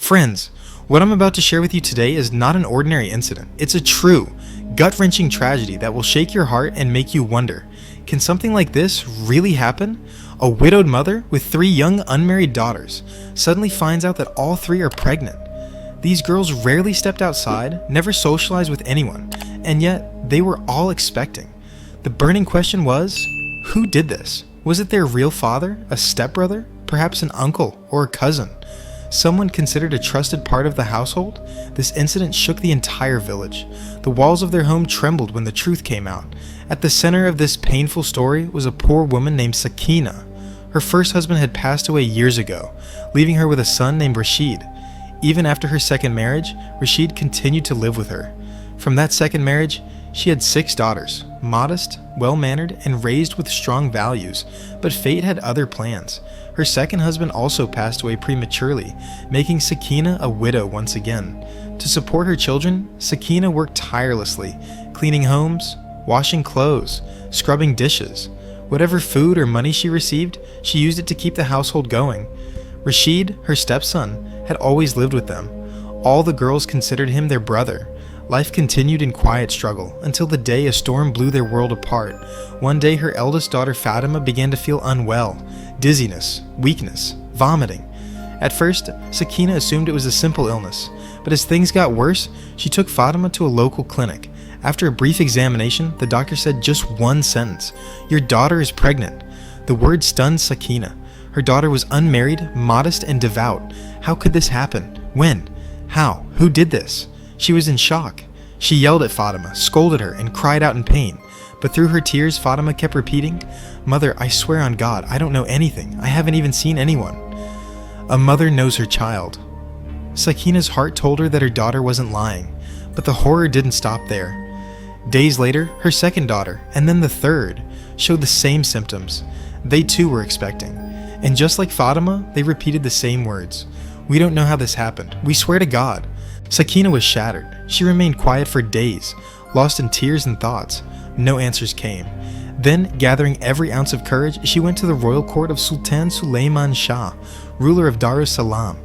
Friends, what I'm about to share with you today is not an ordinary incident. It's a true, gut-wrenching tragedy that will shake your heart and make you wonder, can something like this really happen? A widowed mother with 3 young unmarried daughters suddenly finds out that all 3 are pregnant. These girls rarely stepped outside, never socialized with anyone, and yet they were all expecting. The burning question was, who did this? Was it their real father, a stepbrother, perhaps an uncle or a cousin? Someone considered a trusted part of the household? This incident shook the entire village. The walls of their home trembled when the truth came out. At the center of this painful story was a poor woman named Sakina. Her first husband had passed away years ago, leaving her with a son named Rashid. Even after her second marriage, Rashid continued to live with her. From that second marriage, she had 6 daughters, modest, well-mannered, and raised with strong values, but fate had other plans. Her second husband also passed away prematurely, making Sakina a widow once again. To support her children, Sakina worked tirelessly, cleaning homes, washing clothes, scrubbing dishes. Whatever food or money she received, she used it to keep the household going. Rashid, her stepson, had always lived with them. All the girls considered him their brother. Life continued in quiet struggle until the day a storm blew their world apart. One day her eldest daughter Fatima began to feel unwell, dizziness, weakness, vomiting. At first, Sakina assumed it was a simple illness, but as things got worse, she took Fatima to a local clinic. After a brief examination, the doctor said just one sentence, "Your daughter is pregnant." The word stunned Sakina. Her daughter was unmarried, modest, and devout. How could this happen? When? How? Who did this? She was in shock. She yelled at Fatima, scolded her, and cried out in pain. But through her tears, Fatima kept repeating, "Mother, I swear on God, I don't know anything. I haven't even seen anyone." A mother knows her child. Sakina's heart told her that her daughter wasn't lying, but the horror didn't stop there. Days later, her second daughter, and then the third, showed the same symptoms. They too were expecting. And just like Fatima, they repeated the same words. "We don't know how this happened. We swear to God." Sakina was shattered. She remained quiet for days, lost in tears and thoughts. No answers came. Then, gathering every ounce of courage, she went to the royal court of Sultan Suleiman Shah, ruler of Darussalam.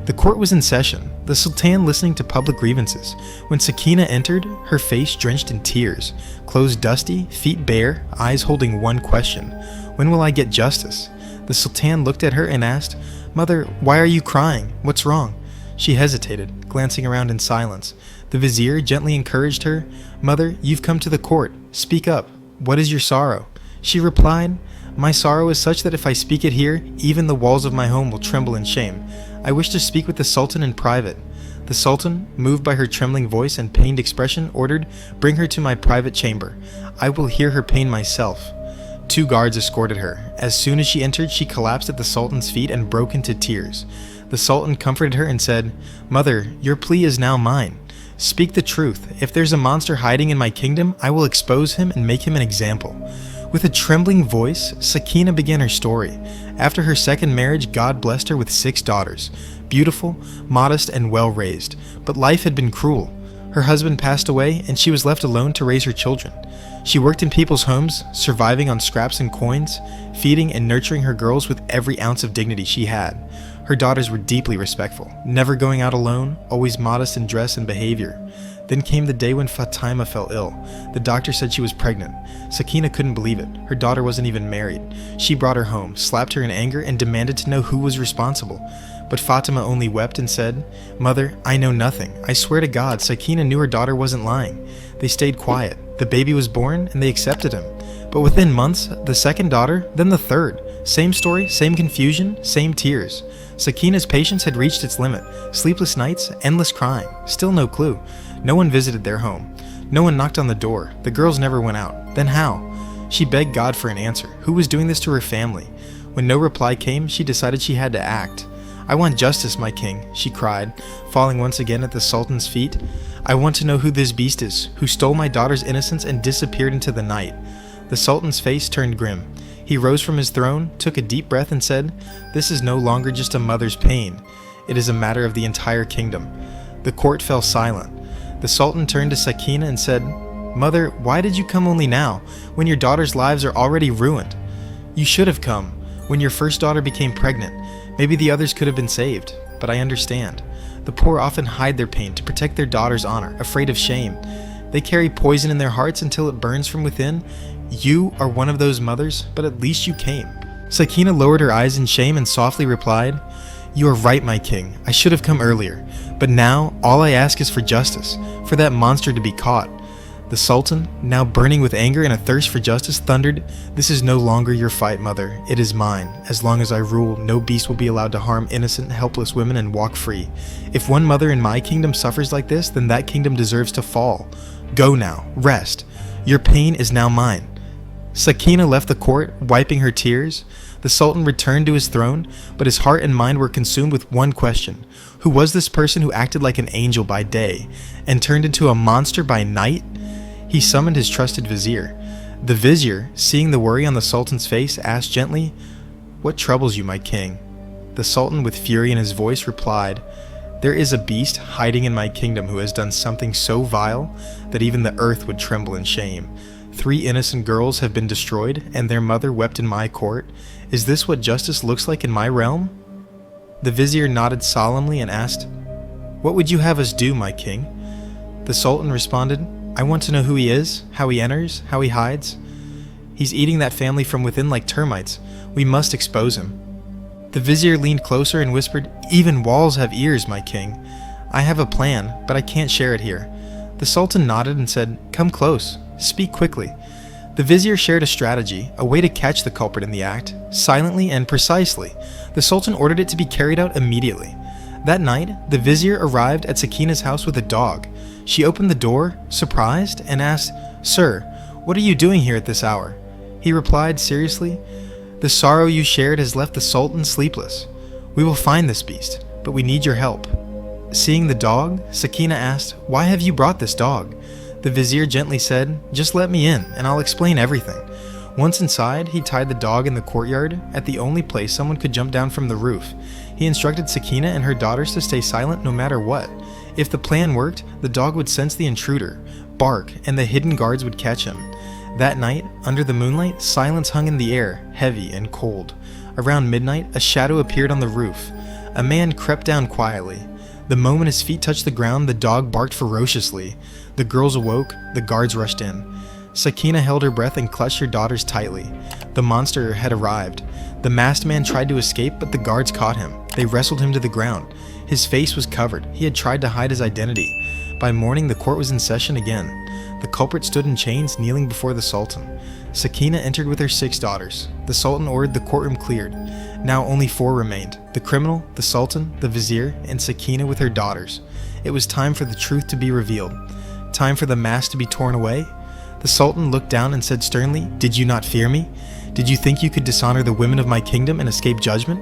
The court was in session, the Sultan listening to public grievances. When Sakina entered, her face drenched in tears, clothes dusty, feet bare, eyes holding one question: when will I get justice? The Sultan looked at her and asked, "Mother, why are you crying? What's wrong?" She hesitated, glancing around in silence. The vizier gently encouraged her, "Mother, you've come to the court. Speak up. What is your sorrow?" She replied, "My sorrow is such that if I speak it here, even the walls of my home will tremble in shame. I wish to speak with the Sultan in private." The Sultan, moved by her trembling voice and pained expression, ordered, "Bring her to my private chamber. I will hear her pain myself." 2 guards escorted her. As soon as she entered, she collapsed at the Sultan's feet and broke into tears. The Sultan comforted her and said, "Mother, your plea is now mine. Speak the truth. If there's a monster hiding in my kingdom, I will expose him and make him an example." With a trembling voice, Sakina began her story. After her second marriage, God blessed her with 6 daughters, beautiful, modest, and well-raised. But life had been cruel. Her husband passed away, and she was left alone to raise her children. She worked in people's homes, surviving on scraps and coins, feeding and nurturing her girls with every ounce of dignity she had. Her daughters were deeply respectful, never going out alone, always modest in dress and behavior. Then came the day when Fatima fell ill. The doctor said she was pregnant. Sakina couldn't believe it. Her daughter wasn't even married. She brought her home, slapped her in anger, and demanded to know who was responsible. But Fatima only wept and said, "Mother, I know nothing. I swear to God, Sakina knew her daughter wasn't lying." They stayed quiet. The baby was born, and they accepted him. But within months, the second daughter, then the third. Same story, same confusion, same tears. Sakina's patience had reached its limit. Sleepless nights, endless crying. Still no clue. No one visited their home. No one knocked on the door. The girls never went out. Then how? She begged God for an answer. Who was doing this to her family? When no reply came, she decided she had to act. "I want justice, my king," she cried, falling once again at the Sultan's feet. "I want to know who this beast is, who stole my daughter's innocence and disappeared into the night." The Sultan's face turned grim. He rose from his throne, took a deep breath, and said, "This is no longer just a mother's pain. It is a matter of the entire kingdom." The court fell silent. The Sultan turned to Sakina and said, "Mother, why did you come only now, when your daughters' lives are already ruined? You should have come when your first daughter became pregnant. Maybe the others could have been saved, but I understand. The poor often hide their pain to protect their daughter's honor, afraid of shame. They carry poison in their hearts until it burns from within. You are one of those mothers, but at least you came." Sakina lowered her eyes in shame and softly replied, "You are right, my king. I should have come earlier. But now, all I ask is for justice, for that monster to be caught." The Sultan, now burning with anger and a thirst for justice, thundered, "This is no longer your fight, mother. It is mine. As long as I rule, no beast will be allowed to harm innocent, helpless women and walk free. If one mother in my kingdom suffers like this, then that kingdom deserves to fall. Go now. Rest. Your pain is now mine." Sakina left the court, wiping her tears. The Sultan returned to his throne, but his heart and mind were consumed with one question. Who was this person who acted like an angel by day and turned into a monster by night? He summoned his trusted vizier. The vizier, seeing the worry on the Sultan's face, asked gently, "What troubles you, my king?" The Sultan, with fury in his voice, replied, "There is a beast hiding in my kingdom who has done something so vile that even the earth would tremble in shame. 3 innocent girls have been destroyed, and their mother wept in my court. Is this what justice looks like in my realm?" The vizier nodded solemnly and asked, "What would you have us do, my king?" The Sultan responded, "I want to know who he is, how he enters, how he hides. He's eating that family from within like termites. We must expose him." The vizier leaned closer and whispered, "Even walls have ears, my king. I have a plan, but I can't share it here." The Sultan nodded and said, "Come close. Speak quickly." The vizier shared a strategy, a way to catch the culprit in the act, silently and precisely. The Sultan ordered it to be carried out immediately. That night, the vizier arrived at Sakina's house with a dog. She opened the door, surprised, and asked, "Sir, what are you doing here at this hour?" He replied seriously, "The sorrow you shared has left the Sultan sleepless. We will find this beast, but we need your help." Seeing the dog, Sakina asked, "Why have you brought this dog?" The vizier gently said, "Just let me in, and I'll explain everything." Once inside, he tied the dog in the courtyard at the only place someone could jump down from the roof. He instructed Sakina and her daughters to stay silent no matter what. If the plan worked, the dog would sense the intruder, bark, and the hidden guards would catch him. That night, under the moonlight, silence hung in the air, heavy and cold. Around midnight, a shadow appeared on the roof. A man crept down quietly. The moment his feet touched the ground, the dog barked ferociously. The girls awoke, the guards rushed in. Sakina held her breath and clutched her daughters tightly. The monster had arrived. The masked man tried to escape, but the guards caught him. They wrestled him to the ground. His face was covered. He had tried to hide his identity. By morning, the court was in session again. The culprit stood in chains, kneeling before the Sultan. Sakina entered with her 6 daughters. The Sultan ordered the courtroom cleared. Now only 4 remained: the criminal, the Sultan, the vizier, and Sakina with her daughters. It was time for the truth to be revealed. Time for the mask to be torn away. The Sultan looked down and said sternly, "Did you not fear me? Did you think you could dishonor the women of my kingdom and escape judgment?